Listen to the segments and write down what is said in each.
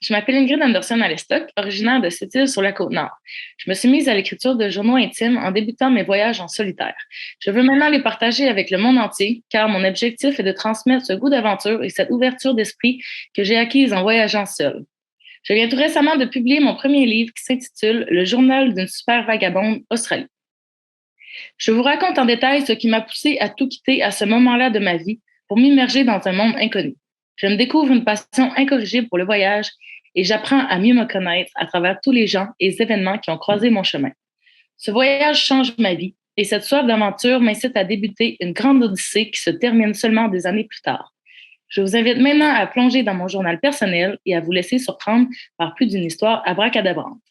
Je m'appelle Ingrid Anderson à l'Estoc, originaire de cette île sur la Côte-Nord. Je me suis mise à l'écriture de journaux intimes en débutant mes voyages en solitaire. Je veux maintenant les partager avec le monde entier, car mon objectif est de transmettre ce goût d'aventure et cette ouverture d'esprit que j'ai acquise en voyageant seule. Je viens tout récemment de publier mon premier livre qui s'intitule Le journal d'une super vagabonde Australie. Je vous raconte en détail ce qui m'a poussée à tout quitter à ce moment-là de ma vie pour m'immerger dans un monde inconnu. Je me découvre une passion incorrigible pour le voyage et j'apprends à mieux me connaître à travers tous les gens et les événements qui ont croisé mon chemin. Ce voyage change ma vie et cette soif d'aventure m'incite à débuter une grande odyssée qui se termine seulement des années plus tard. Je vous invite maintenant à plonger dans mon journal personnel et à vous laisser surprendre par plus d'une histoire abracadabrante.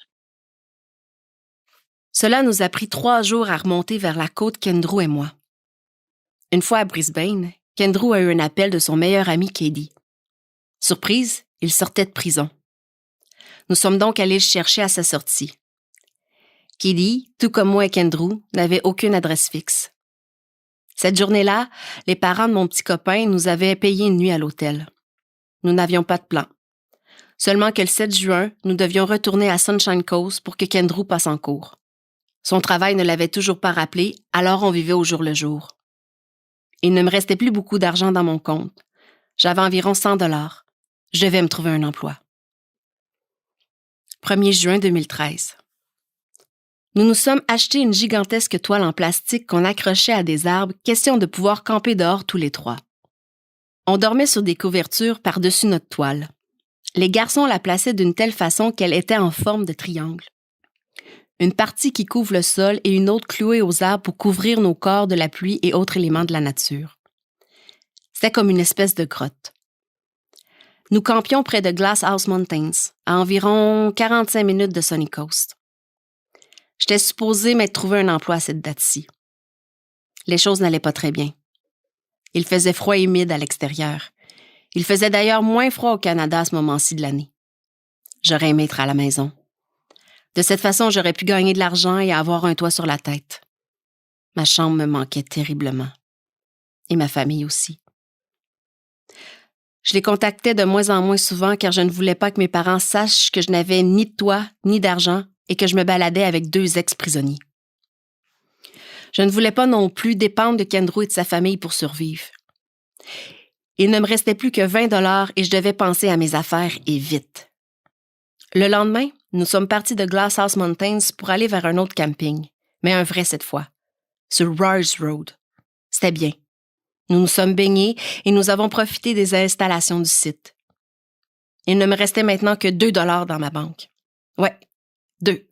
Cela nous a pris 3 jours à remonter vers la côte, Kendrew et moi. Une fois à Brisbane, Kendrew a eu un appel de son meilleur ami Katie. Surprise, il sortait de prison. Nous sommes donc allés le chercher à sa sortie. Katie, tout comme moi et Kendrew, n'avait aucune adresse fixe. Cette journée-là, les parents de mon petit copain nous avaient payé une nuit à l'hôtel. Nous n'avions pas de plan. Seulement que le 7 juin, nous devions retourner à Sunshine Coast pour que Kendrew passe en cours. Son travail ne l'avait toujours pas rappelé, alors on vivait au jour le jour. Il ne me restait plus beaucoup d'argent dans mon compte. J'avais environ 100 $. Je devais me trouver un emploi. 1er juin 2013. Nous nous sommes achetés une gigantesque toile en plastique qu'on accrochait à des arbres, question de pouvoir camper dehors tous les 3. On dormait sur des couvertures par-dessus notre toile. Les garçons la plaçaient d'une telle façon qu'elle était en forme de triangle. Une partie qui couvre le sol et une autre clouée aux arbres pour couvrir nos corps de la pluie et autres éléments de la nature. C'était comme une espèce de grotte. Nous campions près de Glasshouse Mountains, à environ 45 minutes de Sunny Coast. J'étais supposée m'être trouvé un emploi à cette date-ci. Les choses n'allaient pas très bien. Il faisait froid et humide à l'extérieur. Il faisait d'ailleurs moins froid au Canada à ce moment-ci de l'année. J'aurais aimé être à la maison. De cette façon, j'aurais pu gagner de l'argent et avoir un toit sur la tête. Ma chambre me manquait terriblement. Et ma famille aussi. Je les contactais de moins en moins souvent car je ne voulais pas que mes parents sachent que je n'avais ni de toit ni d'argent et que je me baladais avec 2 ex-prisonniers. Je ne voulais pas non plus dépendre de Kendrew et de sa famille pour survivre. Il ne me restait plus que 20 $ et je devais penser à mes affaires et vite. Le lendemain, nous sommes partis de Glasshouse Mountains pour aller vers un autre camping, mais un vrai cette fois, sur Rars Road. C'était bien. Nous nous sommes baignés et nous avons profité des installations du site. Il ne me restait maintenant que 2 $ dans ma banque. Ouais, 2.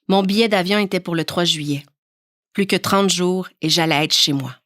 Mon billet d'avion était pour le 3 juillet. Plus que 30 jours et j'allais être chez moi.